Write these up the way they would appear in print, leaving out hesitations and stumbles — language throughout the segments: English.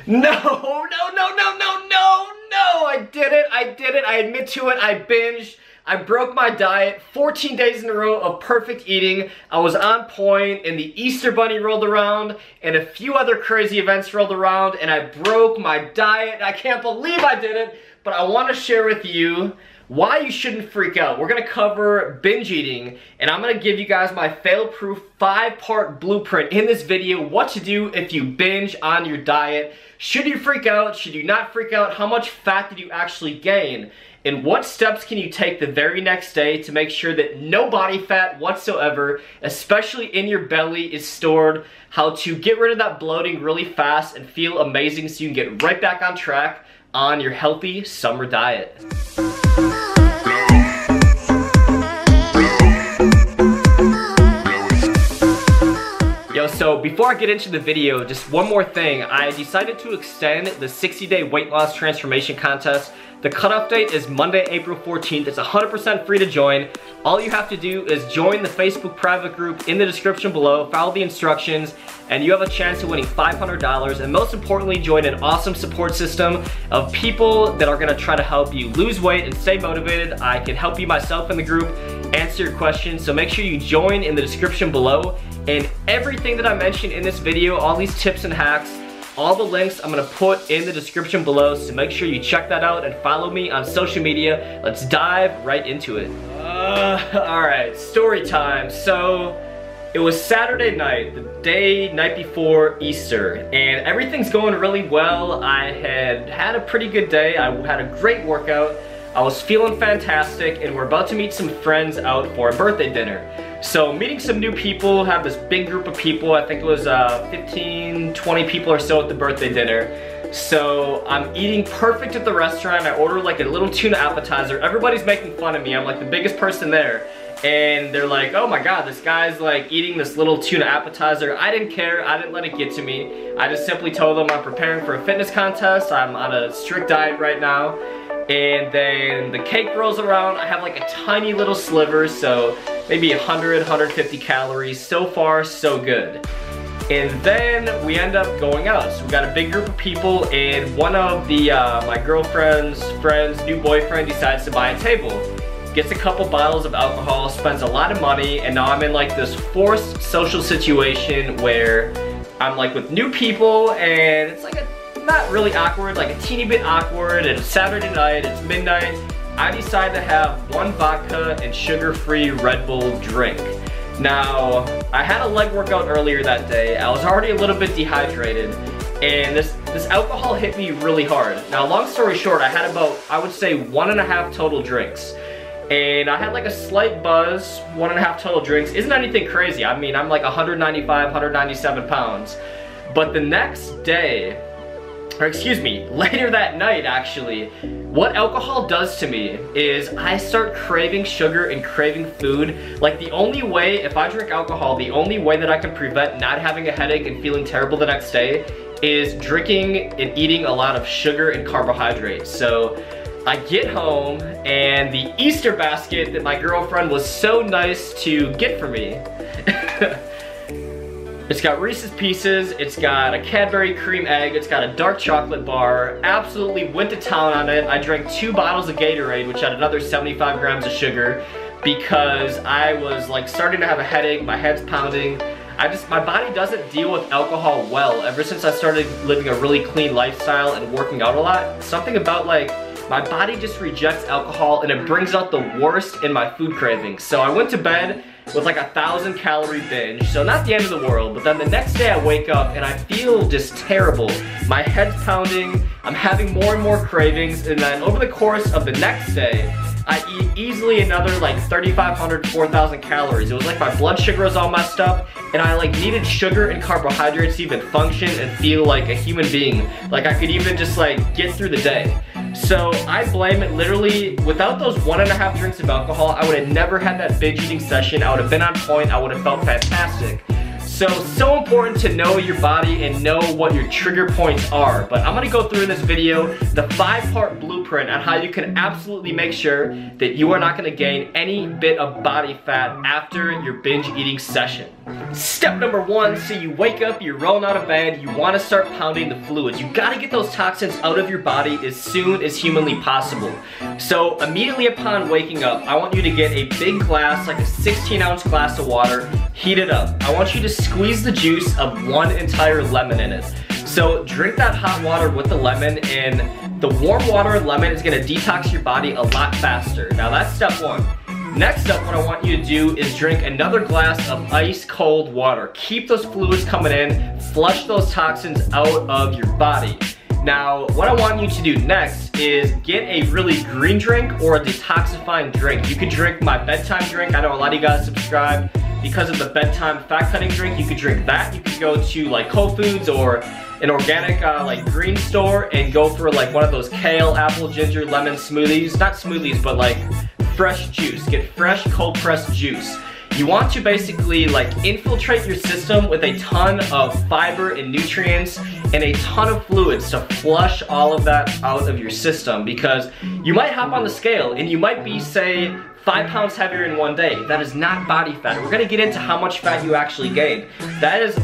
No, I did it, I admit to it, I binged. I broke my diet, 14 days in a row of perfect eating. I was on point, and the Easter Bunny rolled around, and a few other crazy events rolled around, and I broke my diet. I can't believe I did it, but I want to share with you why you shouldn't freak out. We're gonna cover binge eating, and I'm gonna give you guys my fail-proof 5-part blueprint in this video, what to do if you binge on your diet. Should you freak out? Should you not freak out? How much fat did you actually gain? And what steps can you take the very next day to make sure that no body fat whatsoever, especially in your belly, is stored? How to get rid of that bloating really fast and feel amazing so you can get right back on track on your healthy summer diet. So before I get into the video, just one more thing. I decided to extend the 60-day weight loss transformation contest. The cutoff date is Monday, April 14th. It's 100% free to join. All you have to do is join the Facebook private group in the description below, follow the instructions, and you have a chance of winning $500. And most importantly, join an awesome support system of people that are gonna try to help you lose weight and stay motivated. I can help you myself in the group, answer your questions, so make sure you join in the description below. And everything that I mentioned in this video, all these tips and hacks, all the links I'm gonna put in the description below, so make sure you check that out and follow me on social media. Let's dive right into it. Alright, story time. So, it was Saturday night, the night before Easter, and everything's going really well. I had a pretty good day. I had a great workout. I was feeling fantastic, and we're about to meet some friends out for a birthday dinner. So meeting some new people, have this big group of people. I think it was 15, 20 people or so at the birthday dinner. So I'm eating perfect at the restaurant. I ordered like a little tuna appetizer. Everybody's making fun of me. I'm like the biggest person there. And they're like, oh my god, this guy's like eating this little tuna appetizer. I didn't care, I didn't let it get to me. I just simply told them I'm preparing for a fitness contest. I'm on a strict diet right now. And then the cake rolls around. I have like a tiny little sliver, so maybe 100, 150 calories. So far, so good. And then we end up going out. So we got a big group of people, and one of the my girlfriend's friend's new boyfriend decides to buy a table. Gets a couple bottles of alcohol, spends a lot of money, and now I'm in like this forced social situation where I'm like with new people, and it's like not really awkward, like a teeny bit awkward, and it's Saturday night, it's midnight. I decide to have one vodka and sugar-free Red Bull drink. Now, I had a leg workout earlier that day. I was already a little bit dehydrated, and this alcohol hit me really hard. Now, long story short, I had about, I would say, 1.5 total drinks. And I had like a slight buzz, 1.5 total drinks. Isn't anything crazy. I mean, I'm like 195, 197 pounds. But the next day, or excuse me, later that night actually, what alcohol does to me is I start craving sugar and craving food. Like the only way, if I drink alcohol, the only way that I can prevent not having a headache and feeling terrible the next day is drinking and eating a lot of sugar and carbohydrates. So I get home, and the Easter basket that my girlfriend was so nice to get for me, it's got Reese's Pieces, it's got a Cadbury cream egg, it's got a dark chocolate bar. Absolutely went to town on it. I drank 2 bottles of Gatorade, which had another 75 grams of sugar, because I was like starting to have a headache, my head's pounding. My body doesn't deal with alcohol well. Ever since I started living a really clean lifestyle and working out a lot, something about like, my body just rejects alcohol, and it brings out the worst in my food cravings. So I went to bed with like 1,000 calorie binge, so not the end of the world, but then the next day I wake up and I feel just terrible. My head's pounding, I'm having more and more cravings, and then over the course of the next day, I eat easily another like 3,500, 4,000 calories. It was like my blood sugar was all messed up, and I like needed sugar and carbohydrates to even function and feel like a human being. Like I could even just like get through the day. So I blame it literally, without those 1.5 drinks of alcohol, I would have never had that binge eating session. I would have been on point, I would have felt fantastic. So important to know your body and know what your trigger points are. But I'm gonna go through in this video the 5-part blueprint on how you can absolutely make sure that you are not gonna gain any bit of body fat after your binge eating session. Step number one, so you wake up, you're rolling out of bed, you want to start pounding the fluids. You got to get those toxins out of your body as soon as humanly possible. So immediately upon waking up, I want you to get a big glass, like a 16-ounce glass of water, heat it up. I want you to squeeze the juice of 1 entire lemon in it. So drink that hot water with the lemon, and the warm water and lemon is going to detox your body a lot faster. Now that's step one. Next up, what I want you to do is drink another glass of ice cold water. Keep those fluids coming in, flush those toxins out of your body. Now, what I want you to do next is get a really green drink or a detoxifying drink. You could drink my bedtime drink. I know a lot of you guys subscribe because of the bedtime fat cutting drink. You could drink that. You could go to like Whole Foods or an organic like green store and go for like one of those kale, apple, ginger, lemon smoothies. Not smoothies, but like fresh juice. Get fresh cold pressed juice. You want to basically like infiltrate your system with a ton of fiber and nutrients and a ton of fluids to flush all of that out of your system, because you might hop on the scale and you might be, say, 5 pounds heavier in one day. That is not body fat. We're gonna get into how much fat you actually gain. That is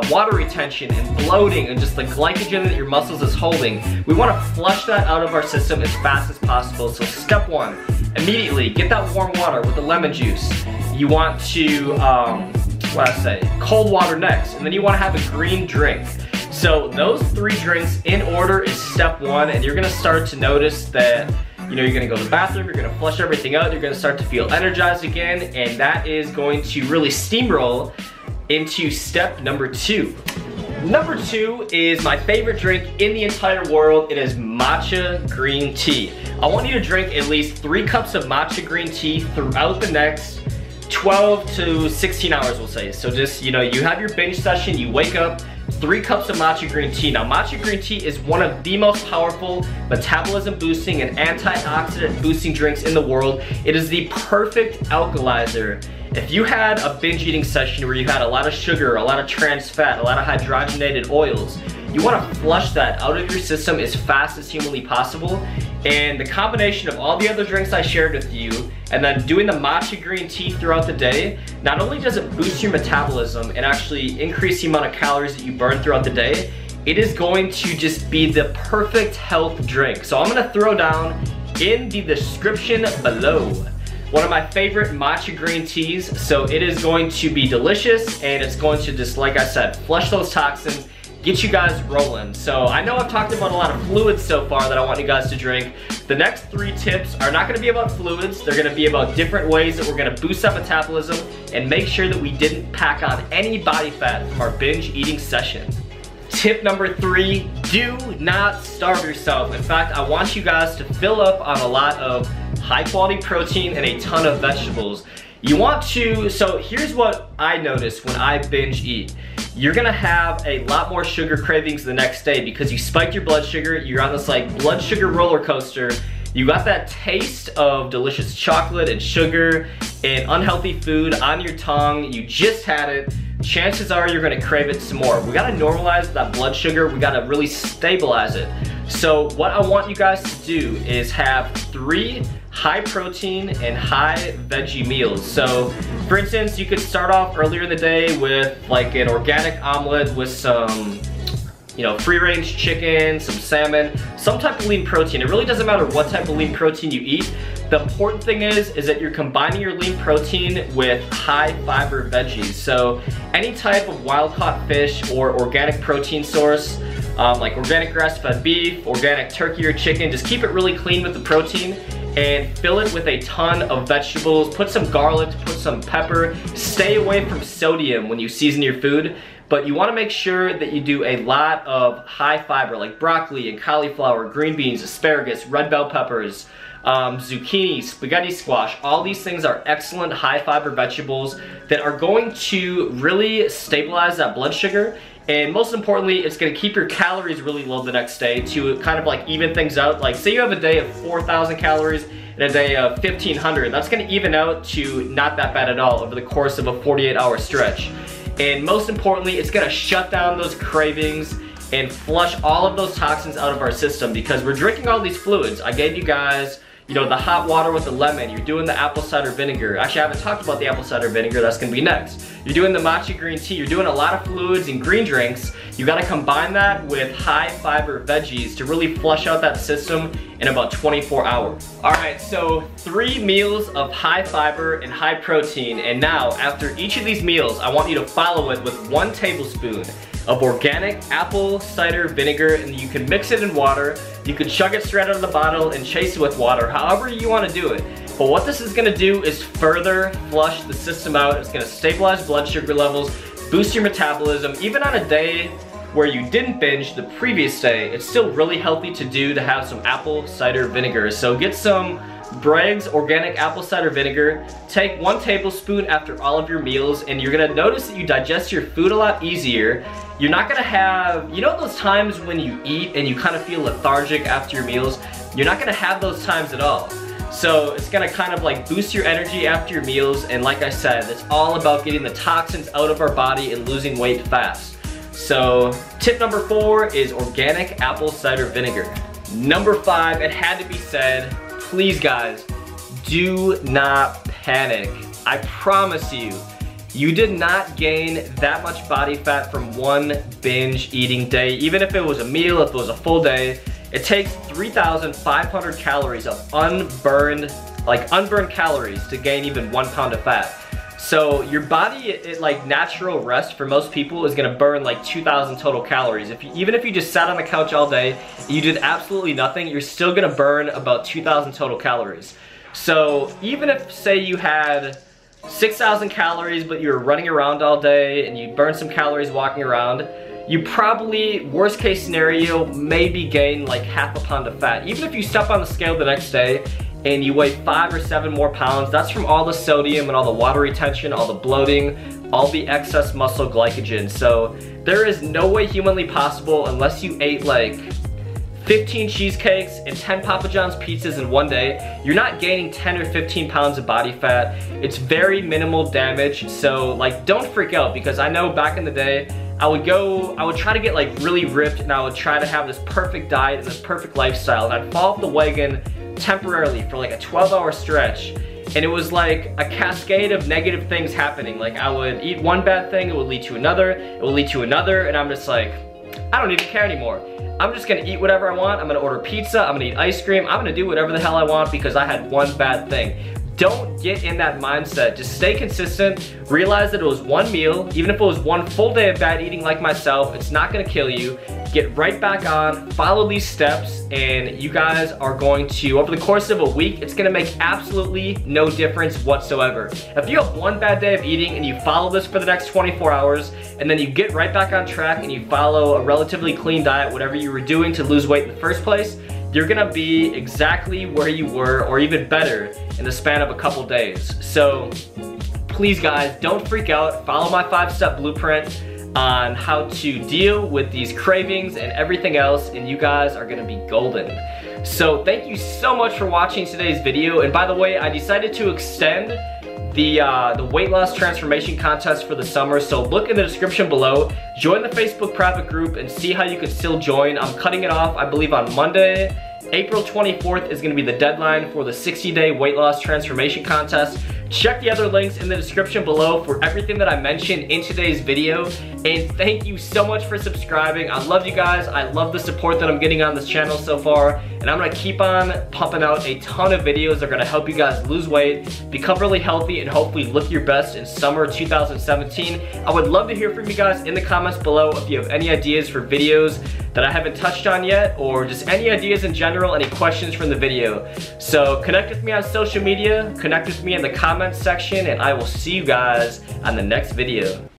water retention and bloating and just the glycogen that your muscles is holding. We wanna flush that out of our system as fast as possible. So step one, immediately get that warm water with the lemon juice. You want to, cold water next, and then you wanna have a green drink. So those 3 drinks in order is step one, and you're gonna start to notice that you're gonna go to the bathroom, you're gonna flush everything out, you're gonna start to feel energized again, and that is going to really steamroll into step number 2. Number 2 is my favorite drink in the entire world. It is matcha green tea. I want you to drink at least 3 cups of matcha green tea throughout the next 12 to 16 hours, we'll say. So just, you have your binge session, you wake up, 3 cups of matcha green tea. Now, matcha green tea is one of the most powerful metabolism boosting and antioxidant boosting drinks in the world. It is the perfect alkalizer. If you had a binge eating session where you had a lot of sugar, a lot of trans fat, a lot of hydrogenated oils, you want to flush that out of your system as fast as humanly possible. And the combination of all the other drinks I shared with you, and then doing the matcha green tea throughout the day, not only does it boost your metabolism and actually increase the amount of calories that you burn throughout the day, it is going to just be the perfect health drink. So I'm gonna throw down in the description below one of my favorite matcha green teas. So it is going to be delicious, and it's going to just, like I said, flush those toxins, get you guys rolling. So I know I've talked about a lot of fluids so far that I want you guys to drink. The next 3 tips are not gonna be about fluids. They're gonna be about different ways that we're gonna boost that metabolism and make sure that we didn't pack on any body fat from our binge eating session. Tip number 3, do not starve yourself. In fact, I want you guys to fill up on a lot of high quality protein and a ton of vegetables. You want to, so here's what I notice when I binge eat. You're gonna have a lot more sugar cravings the next day because you spiked your blood sugar, you're on this like blood sugar roller coaster. You got that taste of delicious chocolate and sugar and unhealthy food on your tongue, you just had it. Chances are you're gonna crave it some more. We gotta normalize that blood sugar, we gotta really stabilize it. So what I want you guys to do is have 3 high protein and high veggie meals. So for instance, you could start off earlier in the day with like an organic omelet with some free range chicken, some salmon, some type of lean protein. It really doesn't matter what type of lean protein you eat. The important thing is that you're combining your lean protein with high fiber veggies. So any type of wild caught fish or organic protein source, like organic grass-fed beef, organic turkey or chicken, just keep it really clean with the protein and fill it with a ton of vegetables. Put some garlic, put some pepper. Stay away from sodium when you season your food, but you wanna make sure that you do a lot of high fiber like broccoli and cauliflower, green beans, asparagus, red bell peppers, zucchini, spaghetti squash. All these things are excellent high fiber vegetables that are going to really stabilize that blood sugar. And most importantly, it's gonna keep your calories really low the next day to kind of like even things out. Like say you have a day of 4,000 calories and a day of 1,500. That's gonna even out to not that bad at all over the course of a 48-hour stretch. And most importantly, it's gonna shut down those cravings and flush all of those toxins out of our system because we're drinking all these fluids. I gave you guys you know, the hot water with the lemon, you're doing the apple cider vinegar. Actually, I haven't talked about the apple cider vinegar, that's gonna be next. You're doing the matcha green tea, you're doing a lot of fluids and green drinks. You gotta combine that with high fiber veggies to really flush out that system in about 24 hours. All right, so 3 meals of high fiber and high protein, and now after each of these meals, I want you to follow it with 1 tablespoon of organic apple cider vinegar, and you can mix it in water. You can chug it straight out of the bottle and chase it with water, however you want to do it. But what this is going to do is further flush the system out. It's going to stabilize blood sugar levels, boost your metabolism. Even on a day where you didn't binge the previous day, it's still really healthy to do to have some apple cider vinegar. So get some Bragg's organic apple cider vinegar. Take 1 tablespoon after all of your meals, and you're gonna notice that you digest your food a lot easier. You're not gonna have, you know those times when you eat and you kind of feel lethargic after your meals? You're not gonna have those times at all. So it's gonna kind of like boost your energy after your meals, and like I said, it's all about getting the toxins out of our body and losing weight fast. So tip number 4 is organic apple cider vinegar. Number 5, it had to be said, please guys, do not panic. I promise you, you did not gain that much body fat from 1 binge eating day. Even if it was a meal, if it was a full day, it takes 3,500 calories of unburned calories to gain even 1 pound of fat. So your body, like natural rest for most people is gonna burn like 2,000 total calories. Even if you just sat on the couch all day, you did absolutely nothing, you're still gonna burn about 2,000 total calories. So even if, say you had 6,000 calories, but you were running around all day and you burned some calories walking around, you probably, worst case scenario, maybe gain like half a pound of fat. Even if you step on the scale the next day and you weigh 5 or 7 more pounds, that's from all the sodium and all the water retention, all the bloating, all the excess muscle glycogen. So there is no way humanly possible, unless you ate like 15 cheesecakes and 10 Papa John's pizzas in 1 day, you're not gaining 10 or 15 pounds of body fat. It's very minimal damage, so like don't freak out, because I know back in the day, I would try to get like really ripped, and I would try to have this perfect diet and this perfect lifestyle, and I'd fall off the wagon temporarily for like a 12-hour stretch, and it was like a cascade of negative things happening. Like I would eat one bad thing, it would lead to another, it would lead to another, and I'm just like, I don't even care anymore. I'm just gonna eat whatever I want, I'm gonna order pizza, I'm gonna eat ice cream, I'm gonna do whatever the hell I want because I had one bad thing. Don't get in that mindset. Just stay consistent. Realize that it was 1 meal. Even if it was 1 full day of bad eating like myself, it's not gonna kill you. Get right back on, follow these steps, and you guys are going to, over the course of a week, it's gonna make absolutely no difference whatsoever. If you have 1 bad day of eating and you follow this for the next 24 hours, and then you get right back on track and you follow a relatively clean diet, whatever you were doing to lose weight in the first place, you're gonna be exactly where you were, or even better, in the span of a couple days. So please guys, don't freak out. Follow my 5-step blueprint on how to deal with these cravings and everything else, and you guys are gonna be golden. So thank you so much for watching today's video. And by the way, I decided to extend the weight loss transformation contest for the summer, so look in the description below. Join the Facebook private group and see how you can still join. I'm cutting it off, I believe, on Monday. April 24th is gonna be the deadline for the 60-day weight loss transformation contest. Check the other links in the description below for everything that I mentioned in today's video. And thank you so much for subscribing. I love you guys. I love the support that I'm getting on this channel so far. And I'm gonna keep on pumping out a ton of videos that are gonna help you guys lose weight, become really healthy, and hopefully look your best in summer 2017. I would love to hear from you guys in the comments below if you have any ideas for videos that I haven't touched on yet, or just any ideas in general, any questions from the video. So connect with me on social media, connect with me in the comments section, and I will see you guys on the next video.